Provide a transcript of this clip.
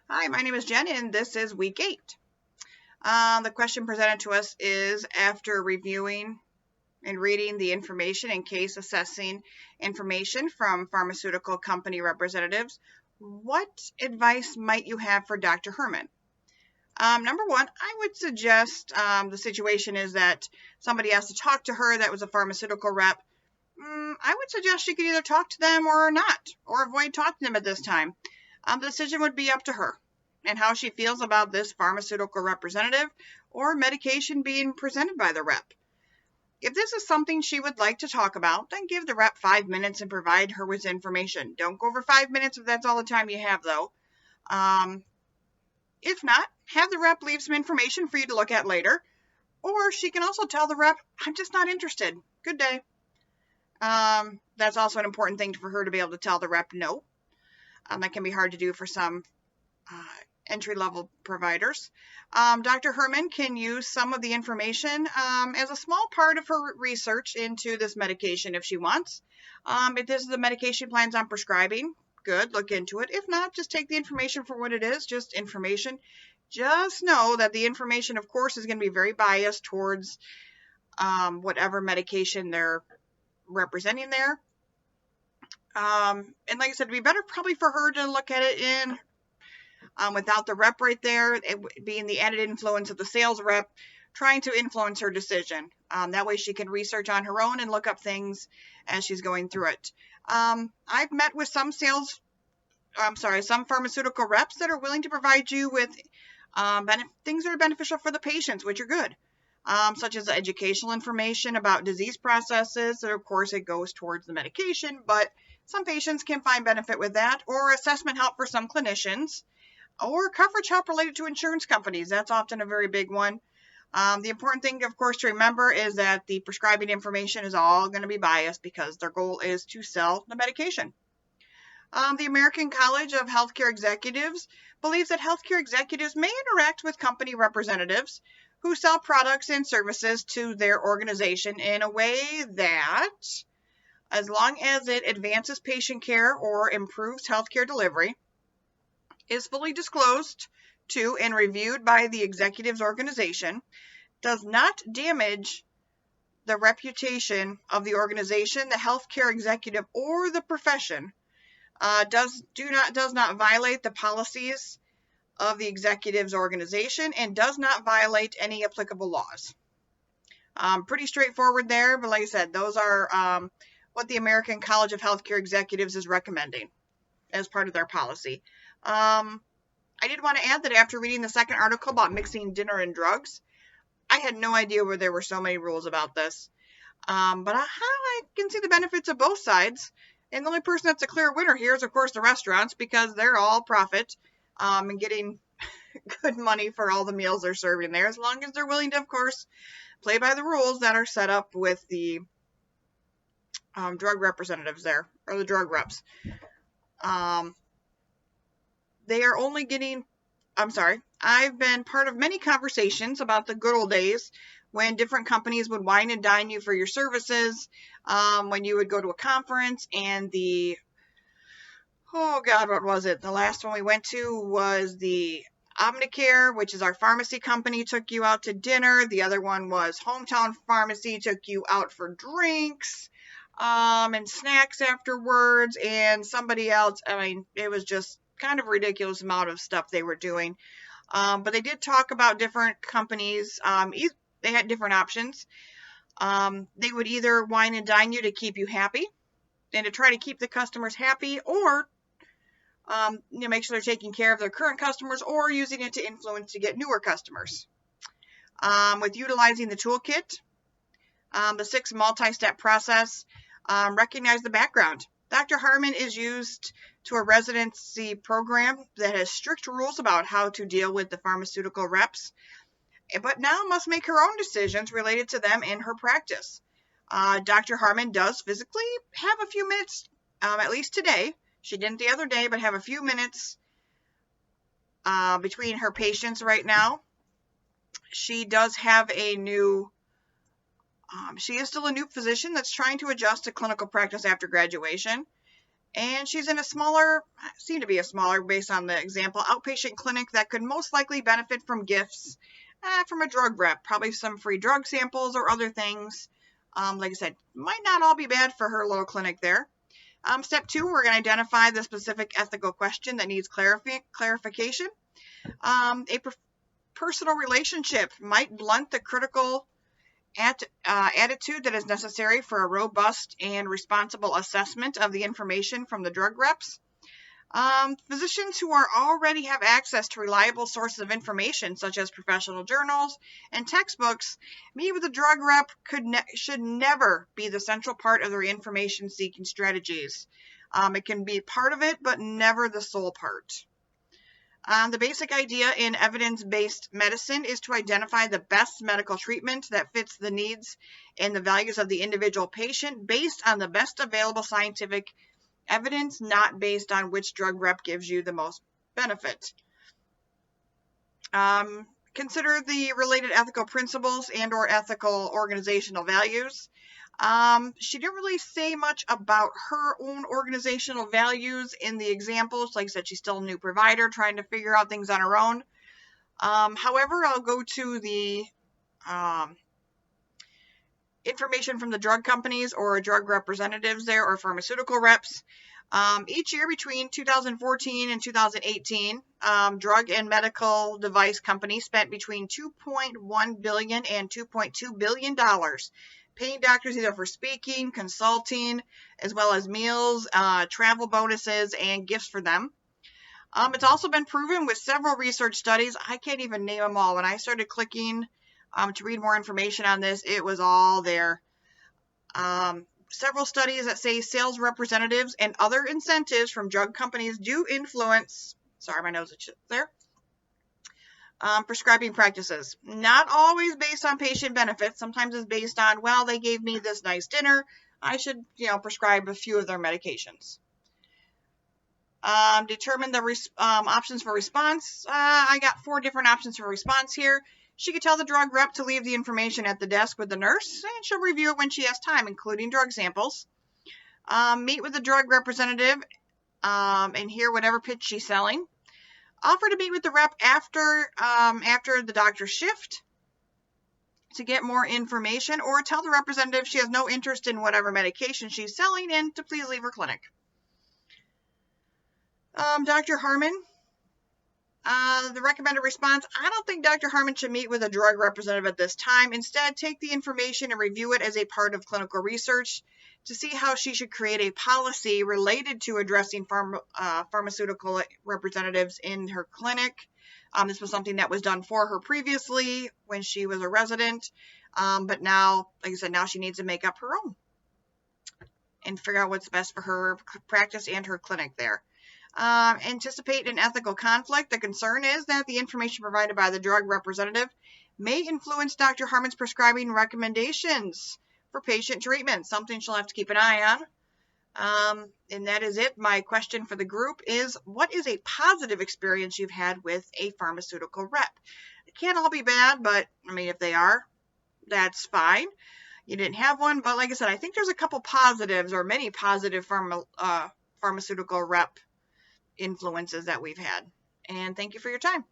Hi, my name is Jen, and this is week 8. The question presented to us is, after reviewing and reading the information and case assessing information from pharmaceutical company representatives, what advice might you have for Dr. Herman? Number one, I would suggest the situation is that somebody has to talk to her that was a pharmaceutical rep. I would suggest she could either talk to them or not, or avoid talking to them at this time. The decision would be up to her and how she feels about this pharmaceutical representative or medication being presented by the rep. If this is something she would like to talk about, then give the rep 5 minutes and provide her with information. Don't go over 5 minutes if that's all the time you have, though. If not, have the rep leave some information for you to look at later, or she can also tell the rep, I'm just not interested. Good day. That's also an important thing for her to be able to tell the rep no. That can be hard to do for some entry-level providers. Dr. Herman can use some of the information as a small part of her research into this medication if she wants. If this is the medication plans on prescribing, good, look into it. If not, just take the information for what it is, just information. Just know that the information, of course, is going to be very biased towards whatever medication they're representing there. And like I said, it'd be better probably for her to look at it in without the rep right there, it being the added influence of the sales rep trying to influence her decision. That way she can research on her own and look up things as she's going through it. I've met with some pharmaceutical reps that are willing to provide you with things that are beneficial for the patients, which are good. Such as educational information about disease processes. So of course, it goes towards the medication, but some patients can find benefit with that, or assessment help for some clinicians, or coverage help related to insurance companies. That's often a very big one. The important thing, of course, to remember is that the prescribing information is all going to be biased because their goal is to sell the medication. The American College of Healthcare Executives believes that healthcare executives may interact with company representatives who sell products and services to their organization in a way that, as long as it advances patient care or improves healthcare delivery, is fully disclosed to and reviewed by the executive's organization, does not damage the reputation of the organization, the healthcare executive, or the profession, does not violate the policies of the executive's organization, and does not violate any applicable laws. Pretty straightforward there, but like I said, those are what the American College of Healthcare Executives is recommending as part of their policy. I did want to add that after reading the second article about mixing dinner and drugs, I had no idea where there were so many rules about this. But I can see the benefits of both sides. And the only person that's a clear winner here is, of course, the restaurants, because they're all profit and getting good money for all the meals they're serving there, as long as they're willing to, of course, play by the rules that are set up with the drug representatives there, or the drug reps. They are only getting, I've been part of many conversations about the good old days when different companies would wine and dine you for your services, when you would go to a conference and what was it? The last one we went to was the Omnicare, which is our pharmacy company, took you out to dinner. The other one was Hometown Pharmacy, took you out for drinks and snacks afterwards, and somebody else, it was just kind of ridiculous amount of stuff they were doing. But they did talk about different companies. They had different options. They would either wine and dine you to keep you happy and to try to keep the customers happy, or make sure they're taking care of their current customers, or using it to influence to get newer customers. With utilizing the toolkit, the 6 multi-step process, recognize the background. Dr. Herman is used to a residency program that has strict rules about how to deal with the pharmaceutical reps, but now must make her own decisions related to them in her practice. Dr. Herman does physically have a few minutes, at least today. She didn't the other day, but have a few minutes between her patients right now. She does have she is still a new physician that's trying to adjust to clinical practice after graduation. And she's in a smaller, seemed to be a smaller based on the example, outpatient clinic that could most likely benefit from gifts from a drug rep, probably some free drug samples or other things. Like I said, might not all be bad for her little clinic there. Step 2, we're going to identify the specific ethical question that needs clarification. A personal relationship might blunt the critical attitude that is necessary for a robust and responsible assessment of the information from the drug reps. Physicians who already have access to reliable sources of information, such as professional journals and textbooks, meet with a drug rep should never be the central part of their information-seeking strategies. It can be part of it, but never the sole part. The basic idea in evidence-based medicine is to identify the best medical treatment that fits the needs and the values of the individual patient based on the best available scientific evidence, not based on which drug rep gives you the most benefit. Consider the related ethical principles and/or ethical organizational values. She didn't really say much about her own organizational values in the examples. Like I said, she's still a new provider trying to figure out things on her own. However, I'll go to the information from the drug companies or drug representatives there or pharmaceutical reps. Each year between 2014 and 2018, drug and medical device companies spent between $2.1 billion and $2.2 billion paying doctors either for speaking, consulting, as well as meals, travel bonuses, and gifts for them. It's also been proven with several research studies. I can't even name them all. When I started clicking to read more information on this, it was all there. Several studies that say sales representatives and other incentives from drug companies do influence, sorry, my nose is there, prescribing practices. Not always based on patient benefits. Sometimes it's based on, well, they gave me this nice dinner, I should, prescribe a few of their medications. Determine the options for response. I got 4 different options for response here. She could tell the drug rep to leave the information at the desk with the nurse, and she'll review it when she has time, including drug samples. Meet with the drug representative and hear whatever pitch she's selling. Offer to meet with the rep after the doctor's shift to get more information, or tell the representative she has no interest in whatever medication she's selling and to please leave her clinic. Dr. Harmon. The recommended response, I don't think Dr. Harmon should meet with a drug representative at this time. Instead, take the information and review it as a part of clinical research to see how she should create a policy related to addressing pharmaceutical representatives in her clinic. This was something that was done for her previously when she was a resident, but now, like I said, now she needs to make up her own and figure out what's best for her practice and her clinic there. Anticipate an ethical conflict. The concern is that the information provided by the drug representative may influence Dr. Harmon's prescribing recommendations for patient treatment, something she'll have to keep an eye on. And that is it. My question for the group is, what is a positive experience you've had with a pharmaceutical rep? It can't all be bad, but I mean, if they are, that's fine. You didn't have one, but like I said, I think there's a couple positives or many positive pharmaceutical rep influences that we've had. And thank you for your time.